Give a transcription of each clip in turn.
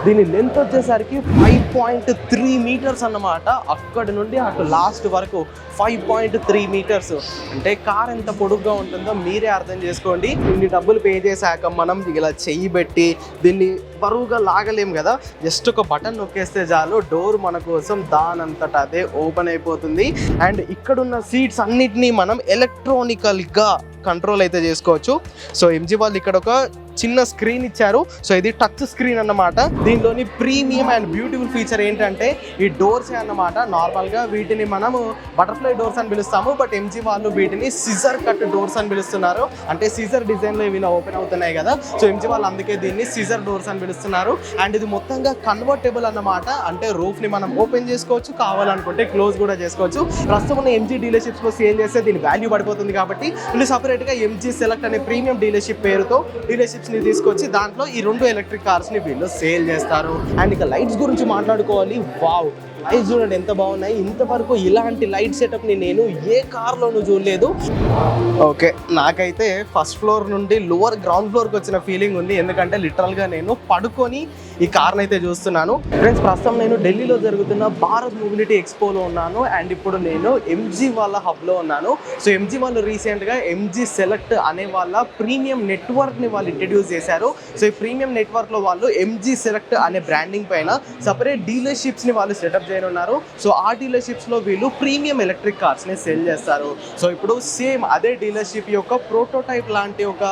దీని లెంత్ వచ్చేసరికి 5.3 మీటర్స్ అన్నమాట. అక్కడి నుండి అటు లాస్ట్ వరకు 5.3 మీటర్స్. అంటే కార్ ఎంత పొడుగ్గా ఉంటుందో మీరే అర్థం చేసుకోండి. ఇన్ని డబ్బులు పే చేశాక మనం ఇలా చెయ్యి పెట్టి దీన్ని బరువుగా లాగలేం కదా, జస్ట్ ఒక బటన్ నొక్కేస్తే చాలు డోర్ మన కోసం దానంతట అదే ఓపెన్ అయిపోతుంది. అండ్ ఇక్కడున్న సీట్స్ అన్నిటినీ మనం ఎలక్ట్రానికల్గా కంట్రోల్ అయితే చేసుకోవచ్చు. సో ఎంజీ వాళ్ళు ఇక్కడ ఒక చిన్న స్క్రీన్ ఇచ్చారు. సో ఇది టచ్ స్క్రీన్ అన్నమాట. దీనిలోని ప్రీమియం అండ్ బ్యూటిఫుల్ ఫీచర్ ఏంటంటే ఈ డోర్స్ అన్నమాట. నార్మల్గా వీటిని మనము బటర్ఫ్లై డోర్స్ అని పిలుస్తాము, బట్ ఎంజీ వాళ్ళు వీటిని సిజర్ కట్ డోర్స్ అని పిలుస్తున్నారు. అంటే సిజర్ డిజైన్లో ఇవి ఓపెన్ అవుతున్నాయి కదా, సో ఎంజీ వాళ్ళు అందుకే దీన్ని సిజర్ డోర్స్ అని పిలుస్తున్నారు. అండ్ ఇది మొత్తంగా కన్వర్టబుల్ అన్నమాట. అంటే రూఫ్ని మనం ఓపెన్ చేసుకోవచ్చు, కావాలనుకుంటే క్లోజ్ కూడా చేసుకోవచ్చు. ప్రస్తుతం ఉన్న ఎంజీ డీలర్షిప్స్లో సేల్ చేస్తే దీని వాల్యూ పడిపోతుంది కాబట్టి వీళ్ళు సపరేట్గా ఎంజీ సెలెక్ట్ అనే ప్రీమియం డీలర్షిప్ పేరుతో డీలర్షిప్ తీసుకొచ్చి దాంట్లో ఈ 2 ఎలక్ట్రిక్ కార్స్ ని వీళ్ళు సేల్ చేస్తారు. అండ్ ఇక లైట్స్ గురించి మాట్లాడుకోవాలి. వావ్, లైట్స్ చూడండి ఎంత బాగున్నాయి. ఇంతవరకు ఇలాంటి లైట్ సెటప్ ని నేను ఏ కార్లోనూ చూడలేదు. ఓకే, నాకైతే ఫస్ట్ ఫ్లోర్ నుండి లోవర్ గ్రౌండ్ ఫ్లోర్కి వచ్చిన ఫీలింగ్ ఉంది. ఎందుకంటే లిటరల్గా నేను పడుకొని ఈ కార్ని అయితే చూస్తున్నాను. ఫ్రెండ్స్, ప్రస్తుతం నేను ఢిల్లీలో జరుగుతున్న భారత్ మొబిలిటీ ఎక్స్పోలో ఉన్నాను. అండ్ ఇప్పుడు నేను ఎంజీ వాళ్ళ హబ్లో ఉన్నాను. సో ఎంజీ వాళ్ళు రీసెంట్గా ఎంజీ సెలెక్ట్ అనే వాళ్ళ ప్రీమియం నెట్వర్క్ని వాళ్ళు ఇంట్రడ్యూస్ చేశారు. సో ఈ ప్రీమియం నెట్వర్క్లో వాళ్ళు ఎంజీ సెలెక్ట్ అనే బ్రాండింగ్ పైన సపరేట్ డీలర్షిప్స్ని వాళ్ళు సెటప్ ఉన్నారు. సో ఆ డీలర్షిప్స్ లో వీళ్ళు ప్రీమియం ఎలక్ట్రిక్ కార్స్ ని సేల్ చేస్తారు. సో ఇప్పుడు సేమ్ అదే డీలర్షిప్ యొక్క ప్రోటోటైప్ లాంటి ఒక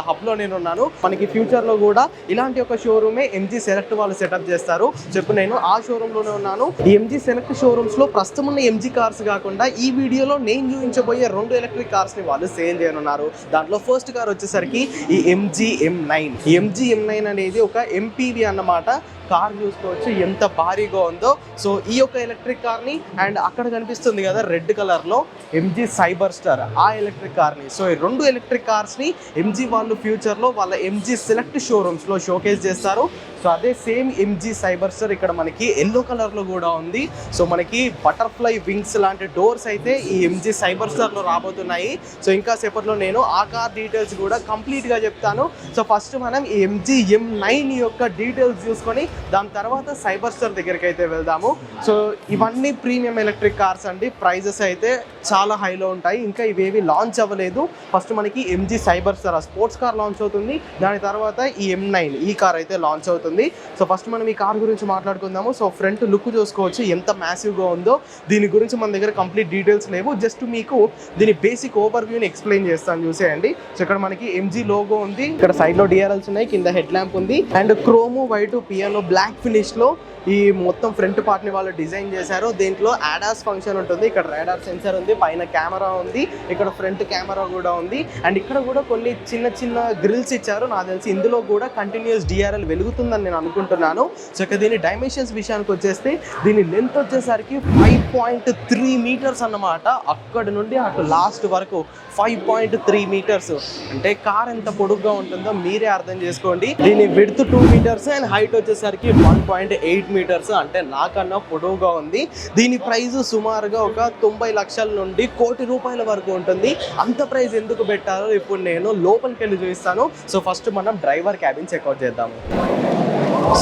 హబ్ లో నేను ఉన్నాను. మనకి ఫ్యూచర్ లో కూడా ఇలాంటి ఒక షోరూమే ఎంజీ సెలెక్ట్ వాళ్ళు సెటప్ చేస్తారు. సో ఇప్పుడు నేను ఆ షోరూమ్ లోనే ఉన్నాను. ఈ ఎంజీ సెలెక్ట్ షోరూమ్స్ లో ప్రస్తుతం ఉన్న ఎంజీ కార్స్ కాకుండా ఈ వీడియోలో నేను చూపించబోయే 2 ఎలక్ట్రిక్ కార్స్ ని వాళ్ళు సేల్ చేయనున్నారు. దాంట్లో ఫస్ట్ కార్ వచ్చేసరికి ఈ ఎంజీ M9. ఎంజీ M9 అనేది ఒక ఎంపీవీ అన్నమాట. కార్ చూసుకోవచ్చు ఎంత భారీగా ఉందో. సో ఈ యొక్క ఎలక్ట్రిక్ కార్ని అండ్ అక్కడ కనిపిస్తుంది కదా రెడ్ కలర్లో ఎంజీ సైబర్ స్టార్, ఆ ఎలక్ట్రిక్ కార్ని. సో ఈ 2 ఎలక్ట్రిక్ కార్స్ని ఎంజీ వాళ్ళు ఫ్యూచర్లో వాళ్ళ ఎంజీ సెలెక్ట్ షోరూమ్స్లో షోకేస్ చేస్తారు. సో అదే సేమ్ ఎంజీ సైబర్ స్టార్ ఇక్కడ మనకి ఎల్లో కలర్లో కూడా ఉంది. సో మనకి బటర్ఫ్లై వింగ్స్ లాంటి డోర్స్ అయితే ఈ ఎంజీ సైబర్ స్టార్లో రాబోతున్నాయి. సో ఇంకా సేపట్లో నేను ఆ కార్ డీటెయిల్స్ కూడా కంప్లీట్గా చెప్తాను. సో ఫస్ట్ మనం ఈ ఎంజీ M9 యొక్క డీటెయిల్స్ చూసుకొని దాని తర్వాత సైబర్ స్టార్ దగ్గరికి అయితే వెళ్దాము. సో ఇవన్నీ ప్రీమియం ఎలక్ట్రిక్ కార్స్ అండి. ప్రైజెస్ అయితే చాలా హైలో ఉంటాయి. ఇంకా ఇవేవి లాంచ్ అవ్వలేదు. ఫస్ట్ మనకి MG cyber star sports car launch అవుతుంది. దాని తర్వాత ఈ M9 ఈ కార్ అయితే లాంచ్ అవుతుంది. సో ఫస్ట్ మనం ఈ కార్ గురించి మాట్లాడుకుందాము. సో ఫ్రంట్ లుక్ చూసుకోవచ్చు ఎంత మ్యాసివ్గా ఉందో. దీని గురించి మన దగ్గర కంప్లీట్ డీటెయిల్స్ లేవు. జస్ట్ మీకు దీని బేసిక్ ఓవర్ వ్యూని ఎక్స్ప్లెయిన్ చేస్తాను, చూసేయండి. సో ఇక్కడ మనకి ఎంజీ లోగో ఉంది. ఇక్కడ సైడ్లో DRLs ఉన్నాయి, కింద హెడ్ ల్యాంప్ ఉంది. And chrome white piano black ఫినిష్లో ఈ మొత్తం ఫ్రంట్ పార్ట్ని వాళ్ళు డిజైన్ చేశారు. దీంట్లో ADAS ఫంక్షన్ ఉంటుంది. ఇక్కడ రాడార్ సెన్సర్ ఉంది, పైన కెమెరా ఉంది, ఇక్కడ ఫ్రంట్ కెమెరా కూడా ఉంది. అండ్ ఇక్కడ కూడా కొన్ని చిన్న చిన్న గ్రిల్స్ ఇచ్చారు. నాకు తెలిసి ఇందులో కూడా కంటిన్యూస్ DRL వెలుగుతుందని నేను అనుకుంటున్నాను. సో ఇక దీని డైమెన్షన్స్ విషయానికి వచ్చేస్తే దీని లెంత్ వచ్చేసరికి 5.3 మీటర్స్ అన్నమాట. అక్కడి నుండి అటు లాస్ట్ వరకు 5.3 మీటర్స్. అంటే కార్ ఎంత పొడుగ్గా ఉంటుందో మీరే అర్థం చేసుకోండి. దీని విడ్త్ 2 మీటర్స్ అండ్ హైట్ వచ్చేసరికి 1.8 మీటర్స్. అంటే నాకన్నా పొడవుగా ఉంది. దీని ప్రైస్ సుమారుగా ఒక 90 లక్షల నుండి ₹1,00,00,000 వరకు ఉంటుంది. అంత ప్రైస్ ఎందుకు పెట్టారో ఇప్పుడు నేను లోపలికి వెళ్ళి చూపిస్తాను. సో ఫస్ట్ మనం డ్రైవర్ క్యాబిన్ చెక్అవుట్ చేద్దాము.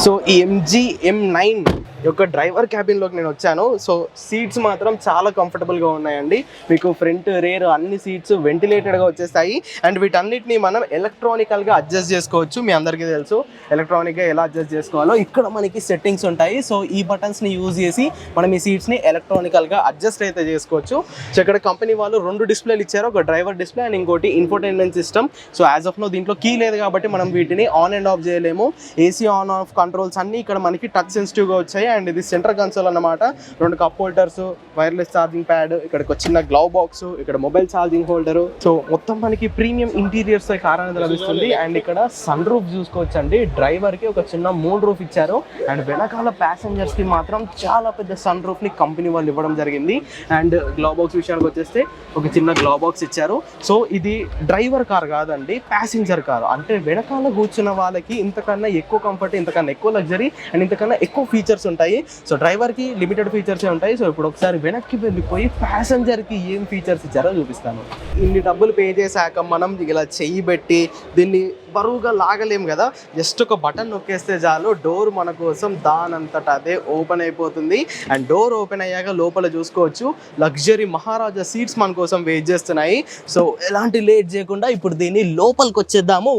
సో ఈ ఎంజీ M9 యొక్క డ్రైవర్ క్యాబిన్లోకి నేను వచ్చాను. సో సీట్స్ మాత్రం చాలా కంఫర్టబుల్గా ఉన్నాయండి. మీకు ఫ్రంట్ రేర్ అన్ని సీట్స్ వెంటిలేటెడ్గా వచ్చేస్తాయి. అండ్ వీటన్నిటిని మనం ఎలక్ట్రానికల్గా అడ్జస్ట్ చేసుకోవచ్చు. మీ అందరికీ తెలుసు ఎలక్ట్రానిక్గా ఎలా అడ్జస్ట్ చేసుకోవాలో. ఇక్కడ మనకి సెట్టింగ్స్ ఉంటాయి. సో ఈ బటన్స్ని యూజ్ చేసి మనం ఈ సీట్స్ని ఎలక్ట్రానికల్గా అడ్జస్ట్ అయితే చేసుకోవచ్చు. సో ఇక్కడ కంపెనీ వాళ్ళు 2 డిస్ప్లేలు ఇచ్చారు. ఒక డ్రైవర్ డిస్ప్లే అండ్ ఇంకోటి infotainment system. So as of now దీంట్లో కీ లేదు కాబట్టి మనం వీటిని ఆన్ అండ్ ఆఫ్ చేయలేము. ఏసీ ఆన్ ఆఫ్ కంట్రోల్స్ అన్నీ ఇక్కడ మనకి టచ్ సెన్సిటివ్గా వచ్చాయి. అండ్ ఇది సెంటర్ కన్సోల్ అన్నమాట. 2 cup holders, wireless charging pad, ఇక్కడ ఒక చిన్న గ్లవ్ బాక్స్, ఇక్కడ మొబైల్ ఛార్జింగ్ హోల్డర్. సో మొత్తం మనకి ప్రీమియం ఇంటీరియర్స్ కార్ అనేది లభిస్తుంది. అండ్ ఇక్కడ సన్ రూఫ్ చూసుకోవచ్చు అండి. డ్రైవర్ కి ఒక చిన్న మూన్ రూఫ్ ఇచ్చారు. అండ్ వెనకాల ప్యాసింజర్స్ కి మాత్రం చాలా పెద్ద సన్ రూఫ్ ని కంపెనీ వాళ్ళు ఇవ్వడం జరిగింది. అండ్ గ్లవ్ బాక్స్ విషయానికి వచ్చేస్తే ఒక చిన్న గ్లవ్ బాక్స్ ఇచ్చారు. సో ఇది డ్రైవర్ కార్ కాదండి, ప్యాసింజర్ కార్. అంటే వెనకాల కూర్చున్న వాళ్ళకి ఇంతకన్నా ఎక్కువ కంఫర్ట్, ఇంతకన్నా ఎక్కువ లగ్జరీ అండ్ ఇంతకన్నా ఎక్కువ ఫీచర్స్ ఉంటాయి ఉంటాయి. సో డ్రైవర్కి లిమిటెడ్ ఫీచర్సే ఉంటాయి. సో ఇప్పుడు ఒకసారి వెనక్కి వెళ్ళిపోయి ప్యాసింజర్కి ఏం ఫీచర్స్ ఇచ్చారో చూపిస్తాను. ఇన్ని డబ్బులు పే చేశాక మనం ఇలా చెయ్యి పెట్టి దీన్ని బరువుగా లాగలేం కదా, జస్ట్ ఒక బటన్ నొక్కేస్తే చాలు డోర్ మన కోసం దానంతటా అదే ఓపెన్ అయిపోతుంది. అండ్ డోర్ ఓపెన్ అయ్యాక లోపల చూసుకోవచ్చు లగ్జరీ మహారాజా సీట్స్ మన కోసం వెయిట్ చేస్తున్నాయి. సో ఎలాంటి లేట్ చేయకుండా ఇప్పుడు దీన్ని లోపలికి వచ్చేద్దాము.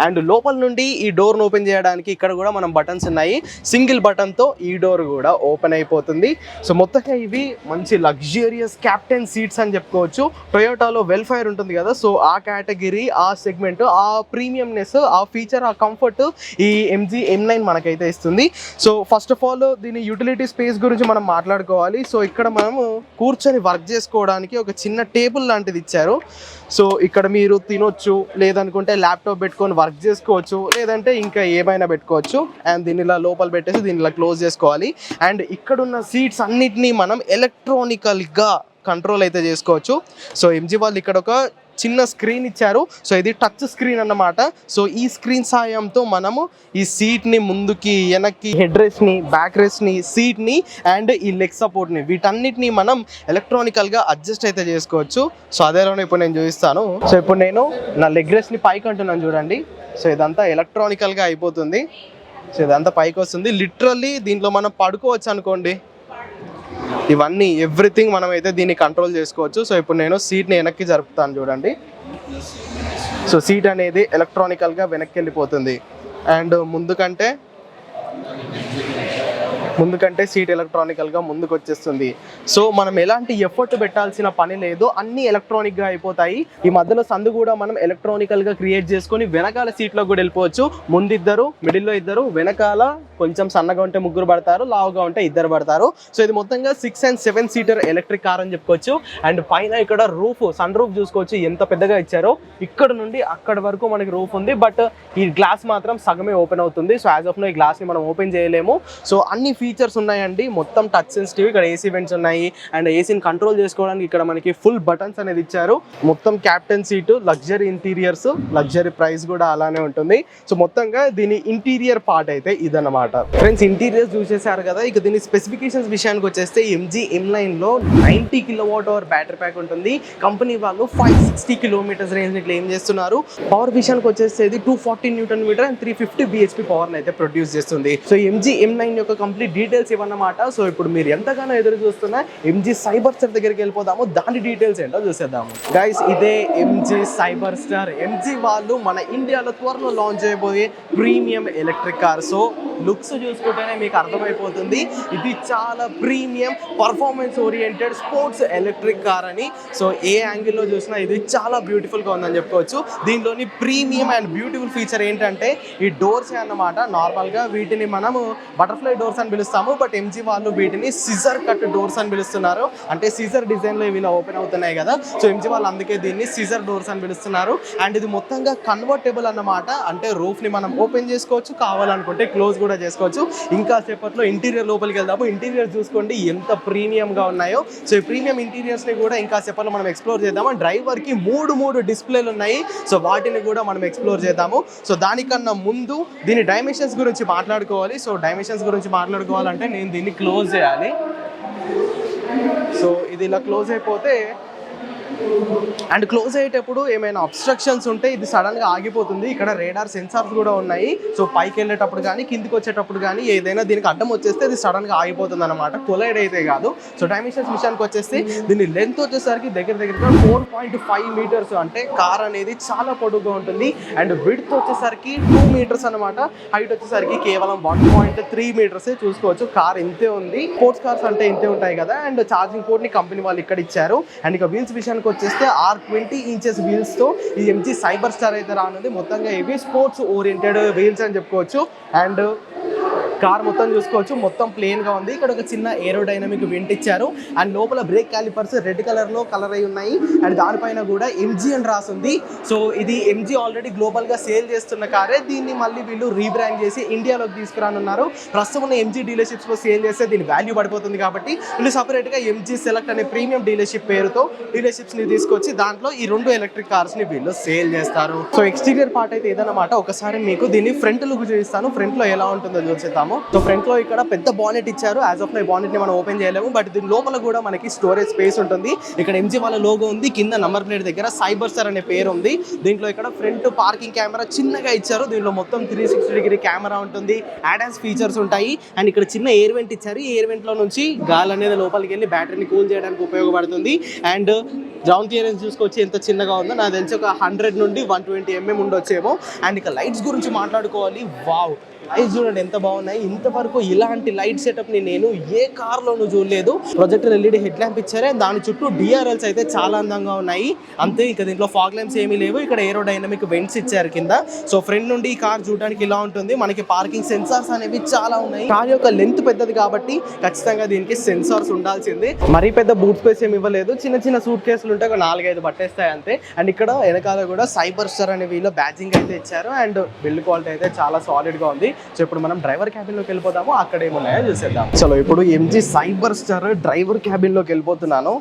అండ్ లోపల నుండి ఈ డోర్ను ఓపెన్ చేయడానికి ఇక్కడ కూడా మనం బటన్స్ ఉన్నాయి. సింగిల్ బటన్తో ఈ డోర్ కూడా ఓపెన్ అయిపోతుంది. సో మొత్తంగా ఇవి మంచి లగ్జరియస్ క్యాప్టెన్ సీట్స్ అని చెప్పుకోవచ్చు. టొయోటాలో వెల్ఫైర్ ఉంటుంది కదా, సో ఆ కేటగిరీ, ఆ సెగ్మెంట్, ఆ ప్రీమియంనెస్, ఆ ఫీచర్, ఆ కంఫర్ట్ ఈ MG M9 మనకైతే ఇస్తుంది. సో ఫస్ట్ ఆఫ్ ఆల్ దీని యూటిలిటీ స్పేస్ గురించి మనం మాట్లాడుకోవాలి. సో ఇక్కడ మనము కూర్చొని వర్క్ చేసుకోవడానికి ఒక చిన్న టేబుల్ లాంటిది ఇచ్చారు. సో ఇక్కడ మీరు తినొచ్చు, లేదనుకుంటే ల్యాప్టాప్ పెట్టుకొని వర్క్ చేసుకోవచ్చు, లేదంటే ఇంకా ఏమైనా పెట్టుకోవచ్చు. అండ్ దీన్ని ఇలా లోపల పెట్టేసి దీన్ని ఇలా క్లోజ్ చేసుకోవాలి. అండ్ ఇక్కడున్న సీట్స్ అన్నిటినీ మనం ఎలక్ట్రానికల్గా కంట్రోల్ అయితే చేసుకోవచ్చు. సో MG వాళ్ళు ఇక్కడ ఒక చిన్న స్క్రీన్ ఇచ్చారు. సో ఇది టచ్ స్క్రీన్ అన్నమాట. సో ఈ స్క్రీన్ సాయంతో మనము ఈ సీట్ని ముందుకి, వెనక్కి, హెడ్ రెస్ట్ని, బ్యాక్ రెస్ట్ని, సీట్ని అండ్ ఈ లెగ్ సపోర్ట్ని, వీటన్నిటిని మనం ఎలక్ట్రానికల్గా అడ్జస్ట్ అయితే చేసుకోవచ్చు. సో అదేలోనే ఇప్పుడు నేను చూపిస్తాను. సో ఇప్పుడు నేను నా లెగ్ రెస్ట్ని పైకి అంటున్నాను చూడండి. సో ఇదంతా ఎలక్ట్రానికల్గా అయిపోతుంది. సో ఇదంతా పైకి వస్తుంది. లిటరల్లీ దీంట్లో మనం పడుకోవచ్చు అనుకోండి. ఇవన్నీ ఎవ్రీథింగ్ మనం అయితే దీన్ని కంట్రోల్ చేసుకోవచ్చు. సో ఇప్పుడు నేను సీట్ని వెనక్కి జరుపుతాను చూడండి. సో సీట్ అనేది ఎలక్ట్రానికల్గా వెనక్కి వెళ్ళిపోతుంది. అండ్ ముందుకంటే సీట్ ఎలక్ట్రానికల్గా ముందుకు వచ్చేస్తుంది. సో మనం ఎలాంటి ఎఫర్ట్ పెట్టాల్సిన పని లేదు, అన్నీ ఎలక్ట్రానిక్గా అయిపోతాయి. ఈ మధ్యలో సందు కూడా మనం ఎలక్ట్రానికల్గా క్రియేట్ చేసుకొని వెనకాల సీట్లో కూడా వెళ్ళిపోవచ్చు. ముందు ఇద్దరు, మిడిల్లో ఇద్దరు, వెనకాల కొంచెం సన్నగా ఉంటే ముగ్గురు పడతారు, లావుగా ఉంటే ఇద్దరు పడతారు. సో ఇది మొత్తంగా 6 and 7 సీటర్ ఎలక్ట్రిక్ కార్ అని చెప్పుకోవచ్చు. అండ్ పైన ఇక్కడ రూఫ్, సన్ రూఫ్ చూసుకోవచ్చు ఎంత పెద్దగా ఇచ్చారో. ఇక్కడ నుండి అక్కడ వరకు మనకి రూఫ్ ఉంది, బట్ ఈ గ్లాస్ మాత్రం సగమే ఓపెన్ అవుతుంది. సో యాజ్ ఆఫ్ నో ఈ గ్లాస్ని మనం ఓపెన్ చేయలేము. సో అన్ని ఫీచర్స్ ఉన్నాయండి, మొత్తం టచ్ సెన్సిటివ్. ఇక్కడ ఏసీ వెంట్స్ ఉన్నాయి అండ్ ఏసీని కంట్రోల్ చేసుకోవడానికి ఇక్కడ మనకి ఫుల్ బటన్స్ అనేది ఇచ్చారు. మొత్తం captain seat, luxury interiors, luxury price కూడా అలానే ఉంటుంది. సో మొత్తంగా దీని ఇంటీరియర్ పార్ట్ అయితే ఇదన్నమాట. ఫ్రెండ్స్ ఇంటీరియర్స్ చూసేసారు కదా. ఇక దీని స్పెసిఫికేషన్స్ విషయానికి వచ్చేస్తే MG M9 లో 90 kWh బ్యాటరీ ప్యాక్ ఉంటుంది. కంపెనీ వాళ్ళు 560 km రేంజ్ ని క్లెయిమ్ చేస్తున్నారు. పవర్ విషయానికి వచ్చేస్తే 240 Nm అండ్ 350 bhp పవర్ అయితే ప్రొడ్యూస్ చేస్తుంది. సో MG M9 యొక్క కంప్లీట్ డీటెయిల్స్ ఇవన్నమాట. సో ఇప్పుడు మీరు ఎంతగానో ఎదురు చూస్తున్న MG సైబర్ స్టార్ దగ్గరికి వెళ్ళిపోదాము, దాని డీటెయిల్స్ ఏంటో చూసేద్దాము. గైస్ ఇదే MG సైబర్ స్టార్. MG వాళ్ళు మన ఇండియాలో త్వరలో లాంచ్ చేయబోయే premium electric car. So looks చూసుకుంటేనే మీకు అర్థమైపోతుంది ఇది చాలా premium performance oriented sports electric car అని. సో ఏ యాంగిల్లో చూసినా ఇది చాలా బ్యూటిఫుల్గా ఉందని చెప్పుకోవచ్చు. దీనిలోని ప్రీమియం అండ్ బ్యూటిఫుల్ ఫీచర్ ఏంటంటే ఈ డోర్స్ అన్నమాట. నార్మల్గా వీటిని మనము బటర్ఫ్లై డోర్స్ అని పిలుస్తాము, బట్ MG వాళ్ళు వీటిని సిజర్ కట్ డోర్స్ అని పిలుస్తున్నారు. అంటే సిజర్ డిజైన్లో ఇవి ఇలా ఓపెన్ అవుతున్నాయి కదా, సో MG వాళ్ళు అందుకే దీన్ని సిజర్ డోర్స్ అని పిలుస్తున్నారు. అండ్ ఇది మొత్తంగా కన్వర్టబుల్ అన్నమాట. అంటే రూఫ్ని మనం ఓపెన్ చేసుకోవచ్చు, కావాలనుకుంటే క్లోజ్ కూడా చేసుకోవచ్చు. ఇంకా సేపట్లో ఇంటీరియర్ లోపలికి వెళ్దాము. ఇంటీరియర్ చూసుకోండి ఎంత ప్రీమియంగా ఉన్నాయో. సో ఈ ప్రీమియం ఇంటీరియర్స్ని కూడా ఇంకా సేపట్లో మనం ఎక్స్ప్లోర్ చేద్దాము. డ్రైవర్కి మూడు డిస్ప్లేలు ఉన్నాయి, సో వాటిని కూడా మనం ఎక్స్ప్లోర్ చేద్దాము. సో దానికన్నా ముందు దీని డైమెన్షన్స్ గురించి మాట్లాడుకోవాలి. సో డైమెన్షన్స్ గురించి మాట్లాడుకోవాలంటే నేను దీన్ని క్లోజ్ చేయాలి. సో ఇది ఇలా క్లోజ్ అయిపోతే అండ్ క్లోజ్ అయ్యేటప్పుడు ఏమైనా అబ్స్ట్రక్షన్స్ ఉంటే ఇది సడన్గా ఆగిపోతుంది. ఇక్కడ రేడార్ సెన్సార్స్ కూడా ఉన్నాయి. సో పైకి వెళ్ళేటప్పుడు కానీ కిందికి వచ్చేటప్పుడు కానీ ఏదైనా దీనికి అడ్డం వచ్చేస్తే ఇది సడన్గా ఆగిపోతుంది అనమాట, కొలైడ్ అయితే కాదు. సో డైమెన్షన్స్ విషయానికి వచ్చేసి దీని లెంత్ వచ్చేసరికి దగ్గరగా 4.5 మీటర్స్. అంటే కార్ అనేది చాలా పొడుగుగా ఉంటుంది. అండ్ విడ్త్ వచ్చేసరికి 2 మీటర్స్ అనమాట. హైట్ వచ్చేసరికి కేవలం 1.3 మీటర్సే. చూసుకోవచ్చు కార్ ఇంతే ఉంది. స్పోర్ట్స్ కార్స్ అంటే ఇంతే ఉంటాయి కదా. అండ్ ఛార్జింగ్ పోర్ట్ని కంపెనీ వాళ్ళు ఇక్కడ ఇచ్చారు. అండ్ ఇక వీల్స్ విషయానికి వచ్చేస్తే 20 ఇంచెస్ వీల్స్ తో ఈ MG సైబర్ స్టార్ అయితే రానుంది. మొత్తంగా ఇవి స్పోర్ట్స్ ఓరియంటెడ్ వీల్స్ అని చెప్పుకోవచ్చు. అండ్ కార్ మొత్తం చూసుకోవచ్చు మొత్తం ప్లేన్ గా ఉంది. ఇక్కడ ఒక చిన్న ఏరోడైనమిక్ వెంట్ ఇచ్చారు. అండ్ లోపల బ్రేక్ క్యాలిపర్స్ రెడ్ కలర్ లో కలర్ అయి ఉన్నాయి. అండ్ దానిపైన కూడా MG అని రాసింది. సో ఇది MG ఆల్రెడీ గ్లోబల్ గా సేల్ చేస్తున్న కారే. దీన్ని మళ్ళీ వీళ్ళు రీబ్రాండ్ చేసి ఇండియాలోకి తీసుకురానున్నారు. ప్రస్తుతం ఉన్న MG డీలర్షిప్స్ లో సేల్ చేస్తే దీని వాల్యూ పడిపోతుంది కాబట్టి వీళ్ళు సపరేట్ గా MG సెలెక్ట్ అనే ప్రీమియం డీలర్షిప్ పేరుతో డీలర్షిప్స్ ని తీసుకొచ్చి దాంట్లో ఈ 2 ఎలక్ట్రిక్ కార్స్ ని వీళ్ళు సేల్ చేస్తారు. సో ఎక్స్టీరియర్ పార్ట్ అయితే ఇదన్నమాట. ఒకసారి మీకు దీన్ని ఫ్రంట్ లుక్ చూపిస్తాను, ఫ్రంట్ లో ఎలా ఉంటుందో చూసేద్దాము. చూసేద్దాము. సో ఫ్రంట్ లో ఇక్కడ పెద్ద బానెట్ ఇచ్చారు. యాజ్ ఆఫ్ నో బానెట్ ని మనం ఓపెన్ చేయలేము, బట్ దీని లోపల కూడా మనకి స్టోరేజ్ స్పేస్ ఉంటుంది. ఇక్కడ ఎంజీ వాళ్ళ లోగో ఉంది, కింద నంబర్ ప్లేట్ దగ్గర సైబర్ స్టార్ అనే పేరు ఉంది. దీంట్లో ఇక్కడ ఫ్రంట్ పార్కింగ్ కెమెరా చిన్నగా ఇచ్చారు. దీంట్లో మొత్తం 360 డిగ్రీ కెమెరా ఉంటుంది, ADAS ఫీచర్స్ ఉంటాయి. అండ్ ఇక్కడ చిన్న ఎయిర్ వెంట్ ఇచ్చారు. ఈ ఎయిర్ వెంట్ లో నుంచి గాలి అనేది లోపలికి వెళ్ళి బ్యాటరీని కూల్ చేయడానికి ఉపయోగపడుతుంది. అండ్ గ్రౌండ్ క్లియరెన్స్ చూసుకొచ్చి ఎంత చిన్నగా ఉందో, నాకు తెలిసి ఒక 100 నుండి 120 mm ఉండొచ్చేమో. అండ్ ఇక లైట్స్ గురించి మాట్లాడుకోవాలి. వావ్, లైట్స్ చూడండి ఎంత బాగున్నాయి. ఇంతవరకు ఇలాంటి లైట్ సెటప్ ని నేను ఏ కార్ లోనూ చూడలేదు. ప్రొజెక్టర్ LED హెడ్ ల్యాంప్ ఇచ్చారే, దాని చుట్టూ DRLs అయితే చాలా అందంగా ఉన్నాయి. అంతే, ఇక దీంట్లో ఫాగ్ ల్యాంప్స్ ఏమీ లేవు. ఇక్కడ ఏరోడైనమిక్ వెంట్స్ ఇచ్చారు కింద. సో ఫ్రంట్ నుండి ఈ కార్ చూడడానికి ఇలా ఉంటుంది. మనకి పార్కింగ్ సెన్సార్స్ అనేవి చాలా ఉన్నాయి. కార్ యొక్క లెంత్ పెద్దది కాబట్టి ఖచ్చితంగా దీనికి సెన్సార్స్ ఉండాల్సింది. మరీ పెద్ద బూట్ స్పేస్ ఏమి ఇవ్వలేదు. చిన్న చిన్న సూట్ కేసులు ఉంటే ఒక 4-5 పట్టేస్తాయి అంతే. అండ్ ఇక్కడ వెనకాల కూడా సైబర్ స్టార్ అనే వీళ్ళు బ్యాడ్జింగ్ అయితే ఇచ్చారు. అండ్ బిల్డ్ క్వాలిటీ అయితే చాలా సాలిడ్ గా ఉంది. సో ఇప్పుడు మనం డ్రైవర్ క్యాబిన్ లోకి వెళ్ళిపోతాము, అక్కడ ఏమున్నాయో చూసేద్దాం. చలో ఇప్పుడు MG cyber star driver cabin లోకి వెళ్ళిపోతున్నాను.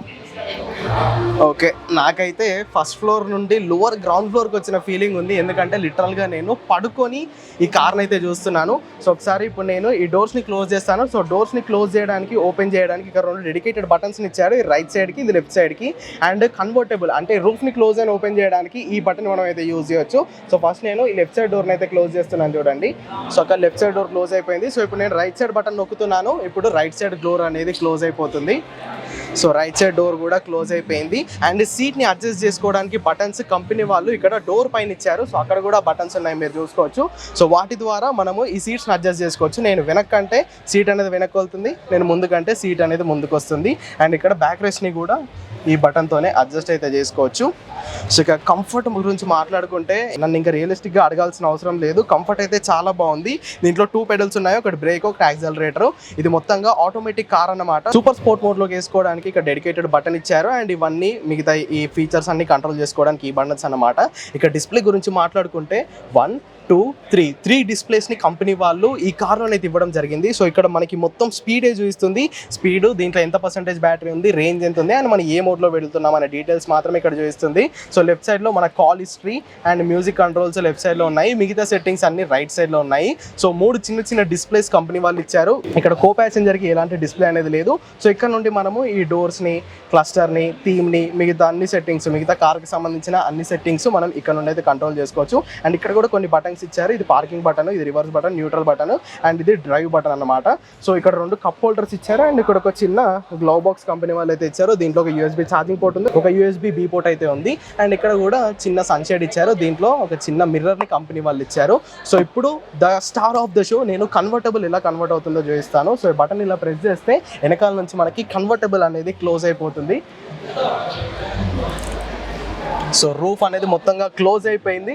ఓకే, నాకైతే ఫస్ట్ ఫ్లోర్ నుండి లోవర్ గ్రౌండ్ ఫ్లోర్కి వచ్చిన ఫీలింగ్ ఉంది. ఎందుకంటే లిటరల్గా నేను పడుకొని ఈ కార్ని అయితే చూస్తున్నాను. సో ఒకసారి ఇప్పుడు నేను ఈ డోర్స్ని క్లోజ్ చేస్తాను. సో డోర్స్ని క్లోజ్ చేయడానికి, ఓపెన్ చేయడానికి ఇక్కడ 2 డెడికేటెడ్ బటన్స్ని ఇచ్చారు. ఇది రైట్ సైడ్కి, ఇది లెఫ్ట్ సైడ్కి. అండ్ కన్వర్టబుల్ అంటే రూఫ్ని క్లోజ్ అండ్ ఓపెన్ చేయడానికి ఈ బటన్ మనం అయితే యూజ్ చేయొచ్చు. సో ఫస్ట్ నేను ఈ లెఫ్ట్ సైడ్ డోర్ని అయితే క్లోజ్ చేస్తున్నాను చూడండి. సో అక్కడ లెఫ్ట్ సైడ్ డోర్ క్లోజ్ అయిపోయింది. సో ఇప్పుడు నేను రైట్ సైడ్ బటన్ నొక్కుతున్నాను. ఇప్పుడు రైట్ సైడ్ డోర్ అనేది క్లోజ్ అయిపోతుంది. సో రైట్ సైడ్ డోర్ కూడా క్లోజ్ అయిపోయింది. అండ్ సీట్ని అడ్జస్ట్ చేసుకోవడానికి బటన్స్ కంపెనీ వాళ్ళు ఇక్కడ డోర్ పైన ఇచ్చారు. సో అక్కడ కూడా బటన్స్ ఉన్నాయి, మీరు చూసుకోవచ్చు. సో వాటి ద్వారా మనము ఈ సీట్స్ని అడ్జస్ట్ చేసుకోవచ్చు. నేను వెనక్కంటే సీట్ అనేది వెనక్కి వెళ్తుంది, నేను ముందుకంటే సీట్ అనేది ముందుకు వస్తుంది. అండ్ ఇక్కడ బ్యాక్ రెస్ట్ని కూడా ఈ బటన్తోనే అడ్జస్ట్ అయితే చేసుకోవచ్చు. సో ఇక కంఫర్ట్ గురించి మాట్లాడుకుంటే నన్ను ఇంకా రియలిస్టిక్గా అడగాల్సిన అవసరం లేదు. కంఫర్ట్ అయితే చాలా బాగుంది. దీంట్లో 2 పెడల్స్ ఉన్నాయి, ఒకటి బ్రేక్, ఒకటి యాక్సలరేటర్. ఇది మొత్తంగా ఆటోమేటిక్ కార్ అన్నమాట. సూపర్ స్పోర్ట్ మోడ్లోకి వేసుకోవడానికి ఇక్కడ డెడికేటెడ్ బటన్ ఇచ్చారు. అండ్ ఇవన్నీ మిగతా ఈ ఫీచర్స్ అన్ని కంట్రోల్ చేసుకోవడానికి ఈ బటన్స్ అన్నమాట. ఇక డిస్ప్లే గురించి మాట్లాడుకుంటే 1, 2, 3 డిస్ప్లేస్ని కంపెనీ వాళ్ళు ఈ కార్లోనే అయితే ఇవ్వడం జరిగింది. సో ఇక్కడ మనకి మొత్తం స్పీడే చూపిస్తుంది. స్పీడ్, దీంట్లో ఎంత పర్సెంటేజ్ బ్యాటరీ ఉంది, రేంజ్ ఎంత ఉంది, అండ్ మనం ఏ మోడ్లో వెళ్తున్నాం అనే డీటెయిల్స్ మాత్రమే ఇక్కడ చూపిస్తుంది. సో లెఫ్ట్ సైడ్లో మన call history and music controls left సైడ్లో ఉన్నాయి. మిగతా సెట్టింగ్స్ అన్ని రైట్ సైడ్లో ఉన్నాయి. సో 3 చిన్న చిన్న డిస్ప్లేస్ కంపెనీ వాళ్ళు ఇచ్చారు. ఇక్కడ కో ప్యాసింజర్కి ఎలాంటి డిస్ప్లే అనేది లేదు. సో ఇక్కడ నుండి మనము ఈ డోర్స్ని, క్లస్టర్ని, థీమ్ని, మిగతా అన్ని సెట్టింగ్స్, మిగతా కార్కి సంబంధించిన అన్ని సెట్టింగ్స్ మనం ఇక్కడ నుండి అయితే కంట్రోల్ చేసుకోవచ్చు. అండ్ ఇక్కడ కూడా కొన్ని బటన్స్ ఇచ్చారు. ఇది పార్కింగ్ బటన్, ఇది reverse button, neutral button, and ఇది డ్రైవ్ బటన్ అన్నమాట. సో ఇక్కడ 2 కప్ హోల్డర్స్ ఇచ్చారు. అండ్ ఇక్కడ ఒక చిన్న గ్లవ్ బాక్స్ కంపెనీ వాళ్ళు అయితే ఇచ్చారు. దీంట్లో ఒక USB ఛార్జింగ్ పోర్ట్ ఉంది, ఒక USB-B పోర్ట్ అయితే ఉంది. అండ్ ఇక్కడ కూడా చిన్న సన్షేడ్ ఇచ్చారు. దీంట్లో ఒక చిన్న మిర్రర్ ని కంపెనీ వాళ్ళు ఇచ్చారు. సో ఇప్పుడు the star of the show, నేను కన్వర్టబుల్ ఎలా కన్వర్ట్ అవుతుందో చూపిస్తాను. సో ఈ బటన్ ఇలా ప్రెస్ చేస్తే వెనకాల నుంచి మనకి కన్వర్టబుల్ అనేది క్లోజ్ అయిపోతుంది. సో రూఫ్ అనేది మొత్తంగా క్లోజ్ అయిపోయింది.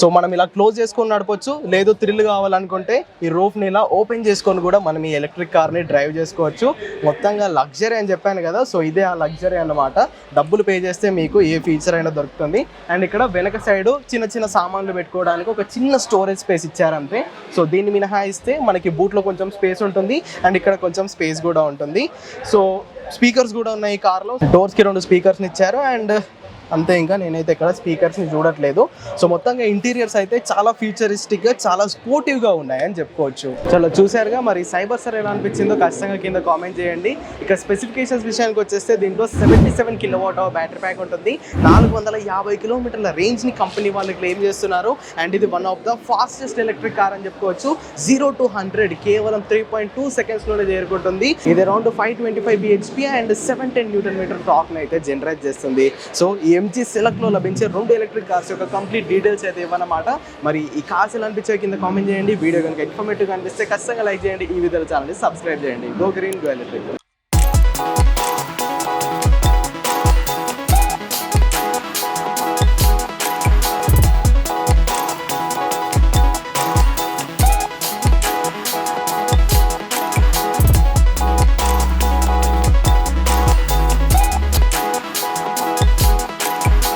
సో మనం ఇలా క్లోజ్ చేసుకొని నడపొచ్చు. లేదు థ్రిల్ కావాలనుకుంటే ఈ రూఫ్ని ఇలా ఓపెన్ చేసుకొని కూడా మనం ఈ ఎలక్ట్రిక్ కార్ని డ్రైవ్ చేసుకోవచ్చు. మొత్తంగా లగ్జరీ అని చెప్పాను కదా, సో ఇదే ఆ లగ్జరీ అన్నమాట. డబ్బులు పే చేస్తే మీకు ఏ ఫీచర్ అయినా దొరుకుతుంది. అండ్ ఇక్కడ వెనక సైడ్ చిన్న చిన్న సామాన్లు పెట్టుకోవడానికి ఒక చిన్న స్టోరేజ్ స్పేస్ ఇచ్చారంతే. సో దీన్ని మినహాయిస్తే మనకి బూట్లో కొంచెం స్పేస్ ఉంటుంది. అండ్ ఇక్కడ కొంచెం స్పేస్ కూడా ఉంటుంది. సో స్పీకర్స్ కూడా ఉన్నాయి కార్లో. డోర్స్కి 2 స్పీకర్స్ని ఇచ్చారు. అండ్ అంతే, ఇంకా నేనైతే ఇక్కడ స్పీకర్స్ని చూడట్లేదు. సో మొత్తంగా ఇంటీరియర్స్ అయితే చాలా ఫ్యూచరిస్టిక్గా, చాలా స్పోర్టివ్గా ఉన్నాయని చెప్పుకోవచ్చు. చలో చూసారుగా, మరి సైబర్ స్టార్ ఎలా అనిపించిందో ఖచ్చితంగా కింద కామెంట్ చేయండి. ఇక స్పెసిఫికేషన్స్ విషయానికి వచ్చేస్తే దీంట్లో 77 kWh బ్యాటరీ ప్యాక్ ఉంటుంది. 450 కిలోమీటర్ల రేంజ్ని కంపెనీ వాళ్ళు క్లెయిమ్ చేస్తున్నారు. అండ్ ఇది one of the fastest electric car అని చెప్పుకోవచ్చు. 0 to 100 కేవలం 3.2 సెకండ్స్లోనే చేరుకుంటుంది. ఇది అరౌండ్ 525 bhp అండ్ 710 Nm టార్క్ని అయితే జనరేట్ చేస్తుంది. సో MG సెలెక్ట్లో లభించే 2 ఎలక్ట్రిక్ కార్స్ యొక్క కంప్లీట్ డీటెయిల్స్ అయితే ఇవ్వనమాట. మరి ఈ కార్స్ ఎలా అనిపించే కింద కామెంట్ చేయండి. వీడియో కనుక ఇన్ఫర్మేటివ్గా అనిపిస్తే ఖచ్చితంగా లైక్ చేయండి. ఈ విధంగా ఛానల్ని సబ్స్క్రైబ్ చేయండి. Go green, go electric.